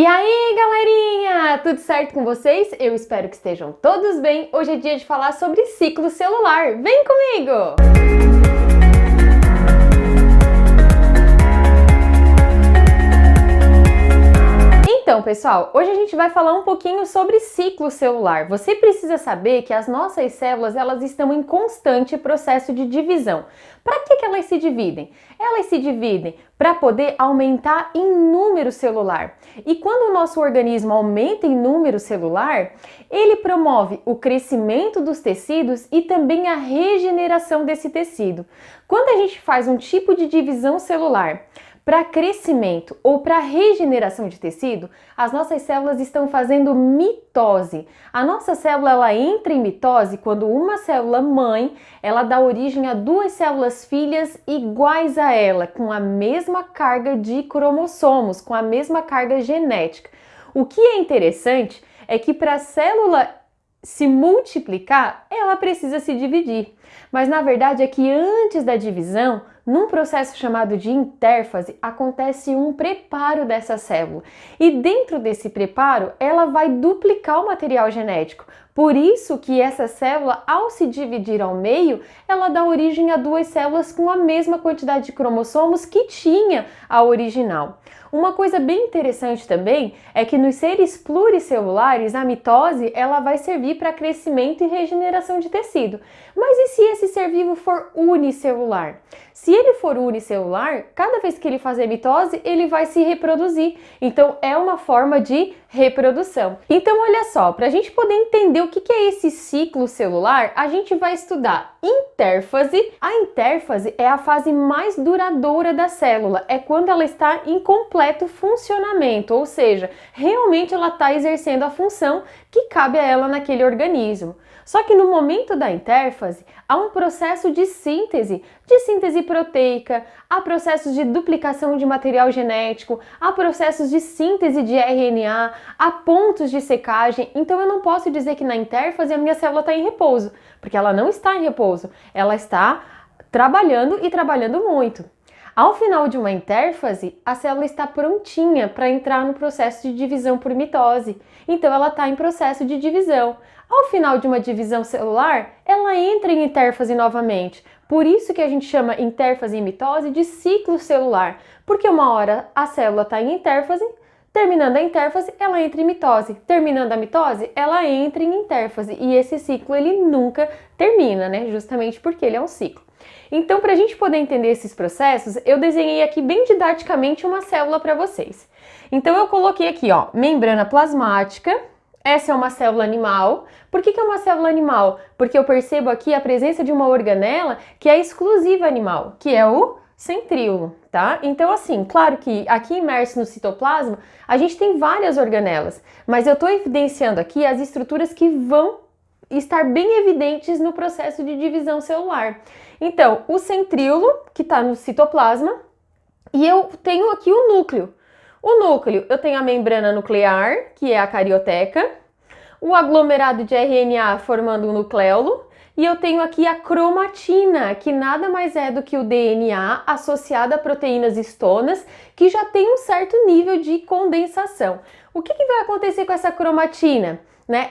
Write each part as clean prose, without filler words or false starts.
E aí, galerinha, tudo certo com vocês? Eu espero que estejam todos bem. Hoje é dia de falar sobre ciclo celular. Vem comigo! Então, pessoal, hoje a gente vai falar um pouquinho sobre ciclo celular. Você precisa saber que as nossas células, elas estão em constante processo de divisão. Para que elas se dividem? Elas se dividem para poder aumentar em número celular. E quando o nosso organismo aumenta em número celular, ele promove o crescimento dos tecidos e também a regeneração desse tecido. Quando a gente faz um tipo de divisão celular para crescimento ou para regeneração de tecido, as nossas células estão fazendo mitose. A nossa célula ela entra em mitose quando uma célula mãe ela dá origem a duas células filhas iguais a ela, com a mesma carga de cromossomos, com a mesma carga genética. O que é interessante é que para a célula se multiplicar, ela precisa se dividir. Mas na verdade é que antes da divisão, num processo chamado de intérfase, acontece um preparo dessa célula. E dentro desse preparo, ela vai duplicar o material genético. Por isso que essa célula, ao se dividir ao meio, ela dá origem a duas células com a mesma quantidade de cromossomos que tinha a original. Uma coisa bem interessante também é que nos seres pluricelulares, a mitose ela vai servir para crescimento e regeneração de tecido. Mas e se esse ser vivo for unicelular? Se ele for unicelular, cada vez que ele fazer mitose, ele vai se reproduzir. Então, é uma forma de reprodução. Então, olha só, para a gente poder entender o que é esse ciclo celular, a gente vai estudar intérfase. A intérfase é a fase mais duradoura da célula, é quando ela está em completo funcionamento, ou seja, realmente ela está exercendo a função que cabe a ela naquele organismo. Só que no momento da intérfase, há um processo de síntese proteica, há processos de duplicação de material genético, há processos de síntese de RNA, há pontos de secagem. Então eu não posso dizer que na intérfase a minha célula está em repouso, porque ela não está em repouso, ela está trabalhando e trabalhando muito. Ao final de uma intérfase, a célula está prontinha para entrar no processo de divisão por mitose. Então ela está em processo de divisão. Ao final de uma divisão celular, ela entra em intérfase novamente. Por isso que a gente chama intérfase e mitose de ciclo celular, porque uma hora a célula está em intérfase, terminando a intérfase, ela entra em mitose. Terminando a mitose, ela entra em intérfase. E esse ciclo ele nunca termina, né? Justamente porque ele é um ciclo. Então, para a gente poder entender esses processos, eu desenhei aqui bem didaticamente uma célula para vocês. Então, eu coloquei aqui, ó, membrana plasmática. Essa é uma célula animal. Por que é uma célula animal? Porque eu percebo aqui a presença de uma organela que é exclusiva animal, que é o centríolo, tá? Então, assim, claro que aqui imerso no citoplasma, a gente tem várias organelas, mas eu estou evidenciando aqui as estruturas que vão estar bem evidentes no processo de divisão celular. Então, o centríolo, que está no citoplasma, e eu tenho aqui o núcleo. O núcleo, eu tenho a membrana nuclear, que é a carioteca, o aglomerado de RNA formando o nucleolo, e eu tenho aqui a cromatina, que nada mais é do que o DNA associado a proteínas histonas, que já tem um certo nível de condensação. O que vai acontecer com essa cromatina?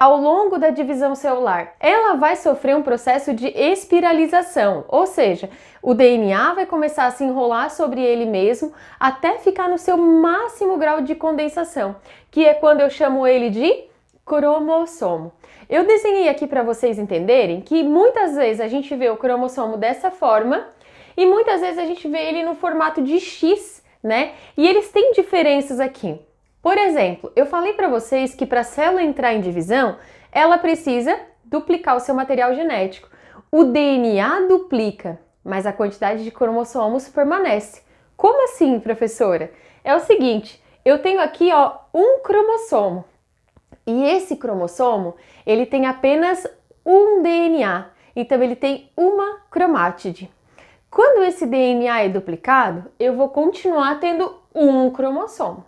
Ao longo da divisão celular, ela vai sofrer um processo de espiralização, ou seja, o DNA vai começar a se enrolar sobre ele mesmo até ficar no seu máximo grau de condensação, que é quando eu chamo ele de cromossomo. Eu desenhei aqui para vocês entenderem que muitas vezes a gente vê o cromossomo dessa forma e muitas vezes a gente vê ele no formato de X, né? E eles têm diferenças aqui. Por exemplo, eu falei para vocês que para a célula entrar em divisão, ela precisa duplicar o seu material genético. O DNA duplica, mas a quantidade de cromossomos permanece. Como assim, professora? É o seguinte, eu tenho aqui, ó, um cromossomo. E esse cromossomo, ele tem apenas um DNA. Então ele tem uma cromátide. Quando esse DNA é duplicado, eu vou continuar tendo um cromossomo.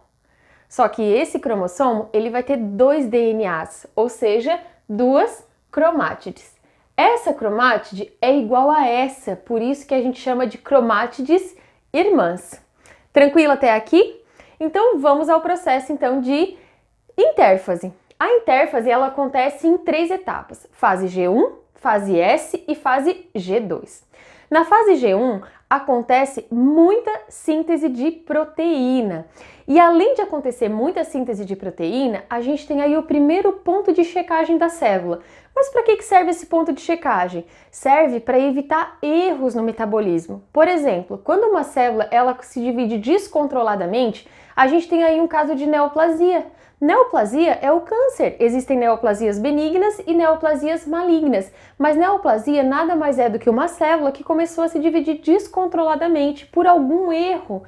Só que esse cromossomo, ele vai ter dois DNAs, ou seja, duas cromátides. Essa cromátide é igual a essa, por isso que a gente chama de cromátides irmãs. Tranquilo até aqui? Então vamos ao processo então de intérfase. A intérfase ela acontece em 3 etapas: fase G1, fase S e fase G2. Na fase G1 acontece muita síntese de proteína. E além de acontecer muita síntese de proteína, a gente tem aí o primeiro ponto de checagem da célula. Mas para que serve esse ponto de checagem? Serve para evitar erros no metabolismo. Por exemplo, quando uma célula ela se divide descontroladamente, a gente tem aí um caso de neoplasia. Neoplasia é o câncer. Existem neoplasias benignas e neoplasias malignas, mas neoplasia nada mais é do que uma célula que começou a se dividir descontroladamente por algum erro,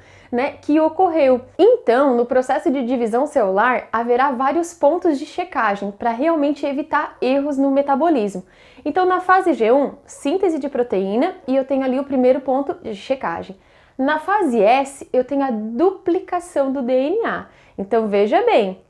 que ocorreu. Então, no processo de divisão celular, haverá vários pontos de checagem para realmente evitar erros no metabolismo. Então, na fase G1, síntese de proteína, e eu tenho ali o primeiro ponto de checagem. Na fase S, eu tenho a duplicação do DNA. Então, veja bem,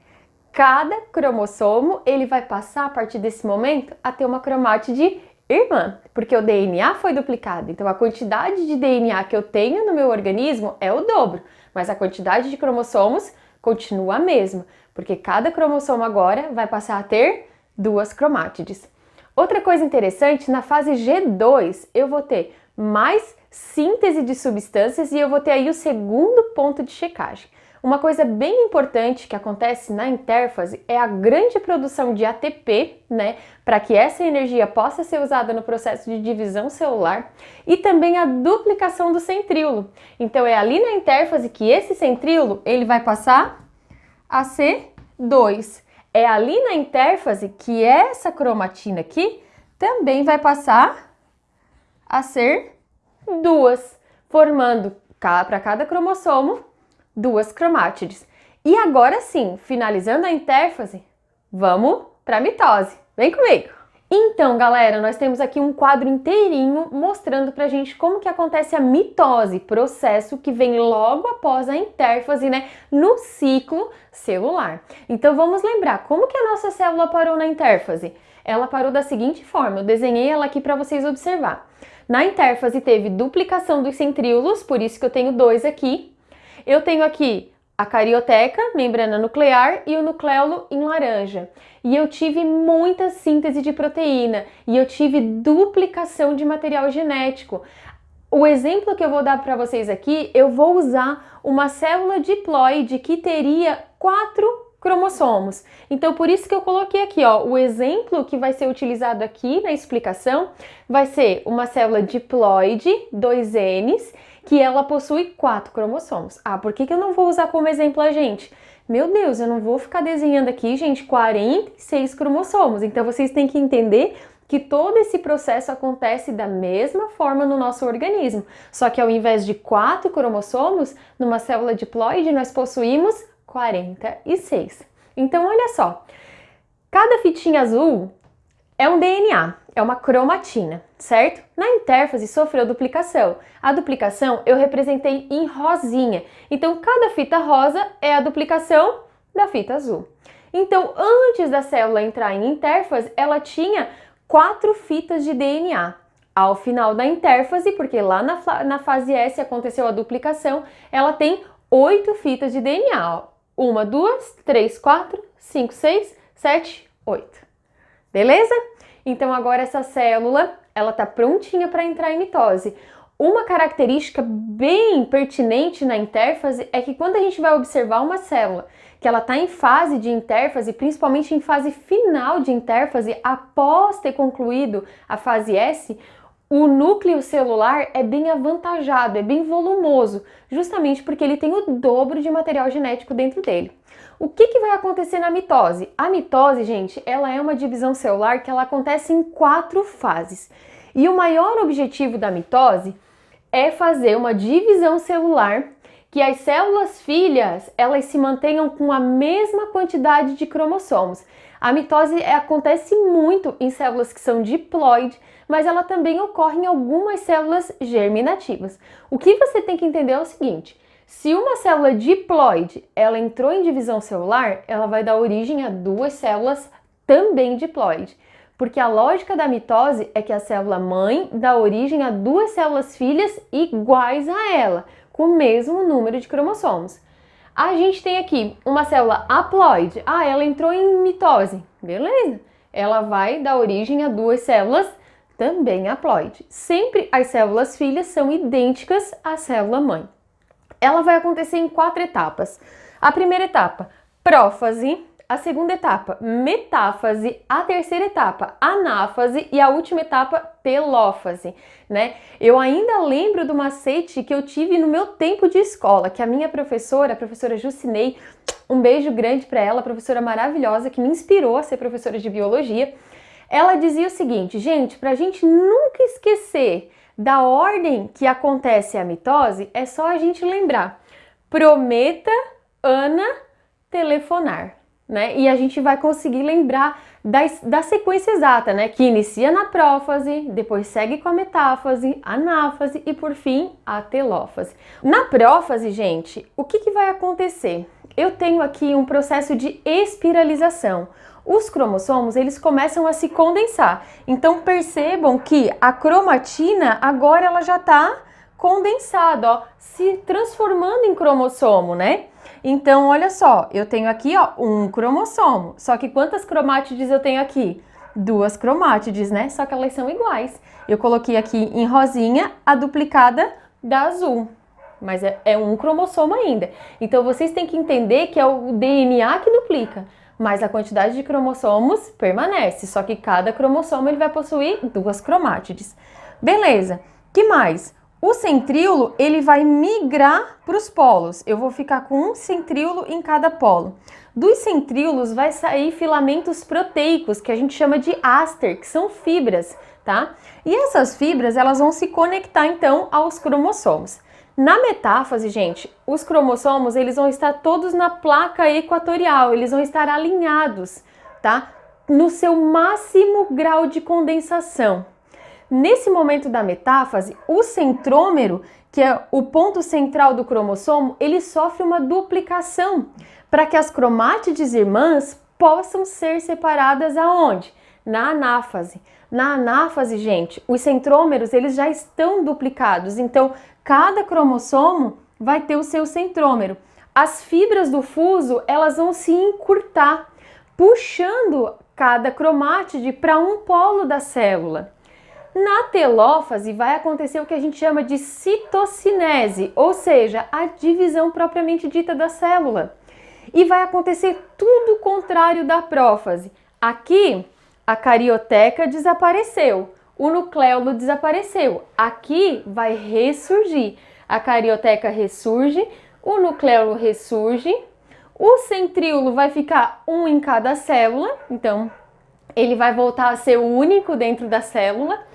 cada cromossomo ele vai passar a partir desse momento a ter uma cromátide irmã, porque o DNA foi duplicado. Então a quantidade de DNA que eu tenho no meu organismo é o dobro, mas a quantidade de cromossomos continua a mesma, porque cada cromossomo agora vai passar a ter 2 cromátides. Outra coisa interessante, na fase G2 eu vou ter mais síntese de substâncias e eu vou ter aí o segundo ponto de checagem. Uma coisa bem importante que acontece na intérfase é a grande produção de ATP, para que essa energia possa ser usada no processo de divisão celular, e também a duplicação do centríolo. Então é ali na intérfase que esse centríolo ele vai passar a ser 2. É ali na intérfase que essa cromatina aqui também vai passar a ser 2, formando para cada cromossomo 2 cromátides. E agora sim, finalizando a intérfase, vamos para a mitose. Vem comigo! Então, galera, nós temos aqui um quadro inteirinho mostrando pra gente como que acontece a mitose, processo que vem logo após a intérfase, no ciclo celular. Então, vamos lembrar como que a nossa célula parou na intérfase. Ela parou da seguinte forma, eu desenhei ela aqui para vocês observar. Na intérfase teve duplicação dos centríolos, por isso que eu tenho 2 aqui. Eu tenho aqui a carioteca, membrana nuclear, e o nucleolo em laranja. E eu tive muita síntese de proteína e eu tive duplicação de material genético. O exemplo que eu vou dar para vocês aqui, eu vou usar uma célula diploide que teria 4 cromossomos. Então, por isso que eu coloquei aqui, o exemplo que vai ser utilizado aqui na explicação vai ser uma célula diploide, 2Ns, que ela possui 4 cromossomos. Por que eu não vou usar como exemplo a gente? Meu Deus, eu não vou ficar desenhando aqui, gente, 46 cromossomos. Então, vocês têm que entender que todo esse processo acontece da mesma forma no nosso organismo. Só que ao invés de 4 cromossomos, numa célula diploide, nós possuímos 46. Então, olha só. Cada fitinha azul é um DNA, é uma cromatina, certo? Na intérfase sofreu duplicação. A duplicação eu representei em rosinha. Então, cada fita rosa é a duplicação da fita azul. Então, antes da célula entrar em intérfase, ela tinha 4 fitas de DNA. Ao final da intérfase, porque lá na fase S aconteceu a duplicação, ela tem 8 fitas de DNA. 1, 2, 3, 4, 5, 6, 7, 8. Beleza? Então agora essa célula, ela tá prontinha para entrar em mitose. Uma característica bem pertinente na intérfase é que quando a gente vai observar uma célula que ela está em fase de intérfase, principalmente em fase final de intérfase, após ter concluído a fase S, o núcleo celular é bem avantajado, é bem volumoso, justamente porque ele tem o dobro de material genético dentro dele. O que vai acontecer na mitose? A mitose, gente, ela é uma divisão celular que ela acontece em 4 fases. E o maior objetivo da mitose é fazer uma divisão celular que as células filhas, elas se mantenham com a mesma quantidade de cromossomos. A mitose acontece muito em células que são diploide, mas ela também ocorre em algumas células germinativas. O que você tem que entender é o seguinte: se uma célula diploide ela entrou em divisão celular, ela vai dar origem a 2 células também diploide. Porque a lógica da mitose é que a célula mãe dá origem a 2 células filhas iguais a ela, com o mesmo número de cromossomos. A gente tem aqui uma célula haploide. Ah, ela entrou em mitose. Beleza. Ela vai dar origem a duas células também haploide. Sempre as células filhas são idênticas à célula mãe. Ela vai acontecer em 4 etapas. A primeira etapa, prófase. A segunda etapa, metáfase, a terceira etapa, anáfase e a última etapa, telófase, né? Eu ainda lembro do macete que eu tive no meu tempo de escola, que a minha professora, a professora Jucinei, um beijo grande para ela, professora maravilhosa que me inspirou a ser professora de biologia. Ela dizia o seguinte, gente, para a gente nunca esquecer da ordem que acontece a mitose, é só a gente lembrar, prometa, Ana, telefonar. Né? E a gente vai conseguir lembrar da sequência exata, né? Que inicia na prófase, depois segue com a metáfase, anáfase e por fim a telófase. Na prófase, gente, o que vai acontecer? Eu tenho aqui um processo de espiralização. Os cromossomos, eles começam a se condensar. Então percebam que a cromatina agora ela já está condensada, ó, se transformando em cromossomo, né? Então, olha só, eu tenho aqui, ó, um cromossomo. Só que quantas cromátides eu tenho aqui? 2 cromátides, né? Só que elas são iguais. Eu coloquei aqui em rosinha a duplicada da azul. Mas é um cromossomo ainda. Então, vocês têm que entender que é o DNA que duplica. Mas a quantidade de cromossomos permanece. Só que cada cromossomo ele vai possuir 2 cromátides. Beleza. Que mais? O centríolo, ele vai migrar para os polos. Eu vou ficar com um centríolo em cada polo. Dos centríolos vai sair filamentos proteicos, que a gente chama de áster, que são fibras, tá? E essas fibras, elas vão se conectar, então, aos cromossomos. Na metáfase, gente, os cromossomos, eles vão estar todos na placa equatorial, eles vão estar alinhados, tá? No seu máximo grau de condensação. Nesse momento da metáfase, o centrômero, que é o ponto central do cromossomo, ele sofre uma duplicação para que as cromátides irmãs possam ser separadas aonde? Na anáfase. Na anáfase, gente, os centrômeros eles já estão duplicados, então cada cromossomo vai ter o seu centrômero. As fibras do fuso elas vão se encurtar, puxando cada cromátide para um polo da célula. Na telófase vai acontecer o que a gente chama de citocinese, ou seja, a divisão propriamente dita da célula. E vai acontecer tudo o contrário da prófase. Aqui, a carioteca desapareceu, o nucleolo desapareceu. Aqui vai ressurgir. A carioteca ressurge, o nucleolo ressurge, o centríolo vai ficar um em cada célula, então ele vai voltar a ser o único dentro da célula.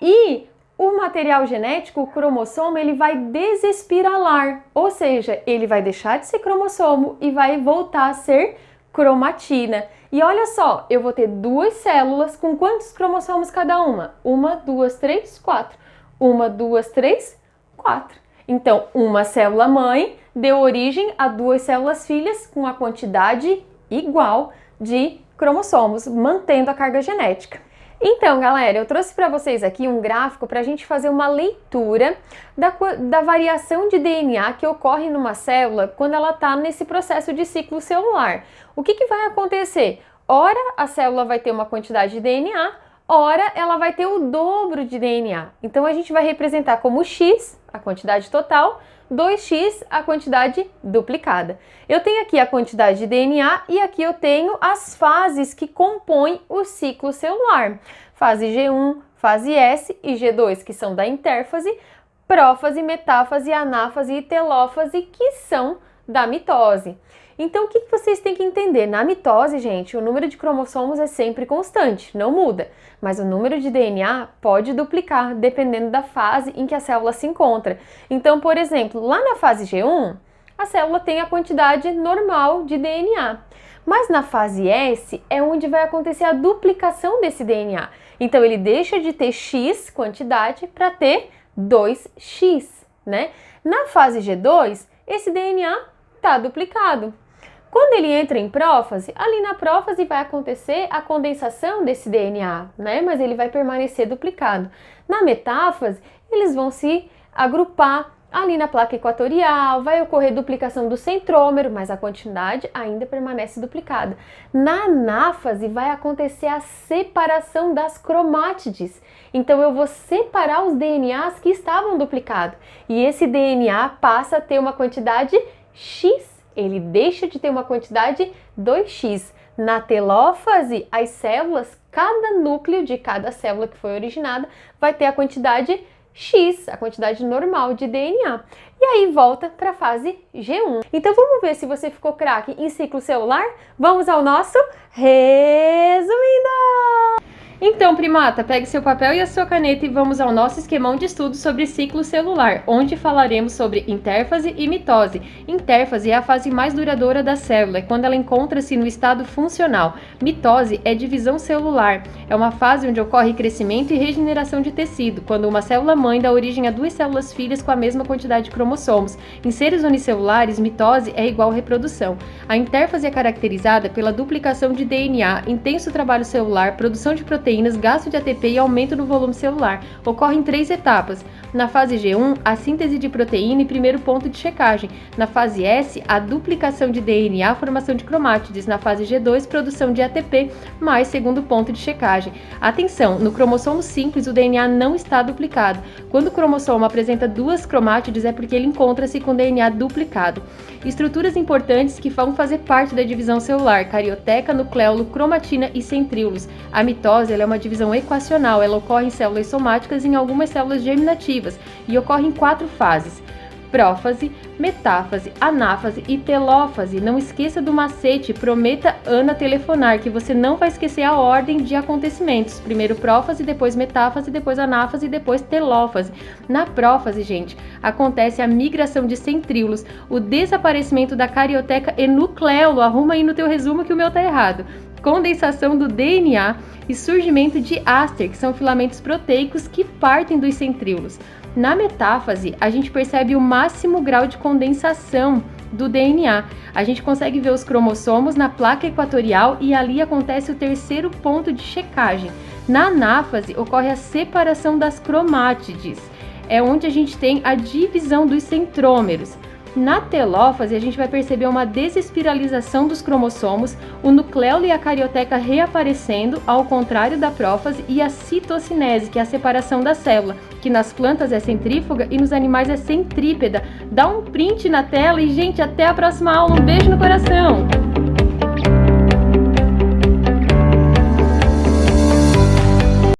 E o material genético, o cromossomo, ele vai desespiralar, ou seja, ele vai deixar de ser cromossomo e vai voltar a ser cromatina. E olha só, eu vou ter 2 células com quantos cromossomos cada uma? 1, 2, 3, 4. 1, 2, 3, 4. Então, uma célula mãe deu origem a 2 células filhas com a quantidade igual de cromossomos, mantendo a carga genética. Então, galera, eu trouxe para vocês aqui um gráfico para a gente fazer uma leitura da variação de DNA que ocorre numa célula quando ela está nesse processo de ciclo celular. O que vai acontecer? Ora, a célula vai ter uma quantidade de DNA, ora, ela vai ter o dobro de DNA. Então, a gente vai representar como X, a quantidade total, 2x, a quantidade duplicada. Eu tenho aqui a quantidade de DNA e aqui eu tenho as fases que compõem o ciclo celular. Fase G1, fase S e G2, que são da intérfase, prófase, metáfase, anáfase e telófase, que são da mitose. Então, o que vocês têm que entender? Na mitose, gente, o número de cromossomos é sempre constante, não muda. Mas o número de DNA pode duplicar, dependendo da fase em que a célula se encontra. Então, por exemplo, lá na fase G1, a célula tem a quantidade normal de DNA. Mas na fase S é onde vai acontecer a duplicação desse DNA. Então, ele deixa de ter X quantidade para ter 2x, né? Na fase G2, esse DNA está duplicado. Quando ele entra em prófase, ali na prófase vai acontecer a condensação desse DNA, né? Mas ele vai permanecer duplicado. Na metáfase, eles vão se agrupar Ali na placa equatorial vai ocorrer duplicação do centrômero, mas a quantidade ainda permanece duplicada. Na anáfase vai acontecer a separação das cromátides. Então eu vou separar os DNAs que estavam duplicados e esse DNA passa a ter uma quantidade X. Ele deixa de ter uma quantidade 2x. Na telófase, as células, cada núcleo de cada célula que foi originada vai ter a quantidade X, a quantidade normal de DNA. E aí volta para a fase G1. Então vamos ver se você ficou craque em ciclo celular? Vamos ao nosso resumindo! Então, primata, pegue seu papel e a sua caneta e vamos ao nosso esquemão de estudo sobre ciclo celular, onde falaremos sobre intérfase e mitose. Intérfase é a fase mais duradoura da célula, é quando ela encontra-se no estado funcional. Mitose é divisão celular, é uma fase onde ocorre crescimento e regeneração de tecido, quando uma célula-mãe dá origem a duas células filhas com a mesma quantidade de cromossomos. Em seres unicelulares, mitose é igual reprodução. A intérfase é caracterizada pela duplicação de DNA, intenso trabalho celular, produção de proteínas, gasto de ATP e aumento no volume celular. Ocorre em 3 etapas. Na fase G1, a síntese de proteína e primeiro ponto de checagem. Na fase S, a duplicação de DNA, formação de cromátides. Na fase G2, produção de ATP, mais segundo ponto de checagem. Atenção, no cromossomo simples o DNA não está duplicado. Quando o cromossomo apresenta 2 cromátides é porque ele encontra-se com DNA duplicado. Estruturas importantes que vão fazer parte da divisão celular: carioteca, nucleolo, cromatina e centríolos. A mitose é uma divisão equacional, ela ocorre em células somáticas e em algumas células germinativas e ocorre em 4 fases: prófase, metáfase, anáfase e telófase. Não esqueça do macete, prometa Ana telefonar, que você não vai esquecer a ordem de acontecimentos. Primeiro prófase, depois metáfase, depois anáfase e depois telófase. Na prófase, gente, acontece a migração de centríolos, o desaparecimento da carioteca e nucleolo. Arruma aí no teu resumo que o meu tá errado. Condensação do DNA e surgimento de áster, que são filamentos proteicos que partem dos centríolos. Na metáfase, a gente percebe o máximo grau de condensação do DNA. A gente consegue ver os cromossomos na placa equatorial e ali acontece o terceiro ponto de checagem. Na anáfase, ocorre a separação das cromátides. É onde a gente tem a divisão dos centrômeros. Na telófase, a gente vai perceber uma desespiralização dos cromossomos, o nucleolo e a carioteca reaparecendo, ao contrário da prófase, e a citocinese, que é a separação da célula, que nas plantas é centrífuga e nos animais é centrípeta. Dá um print na tela e, gente, até a próxima aula. Um beijo no coração!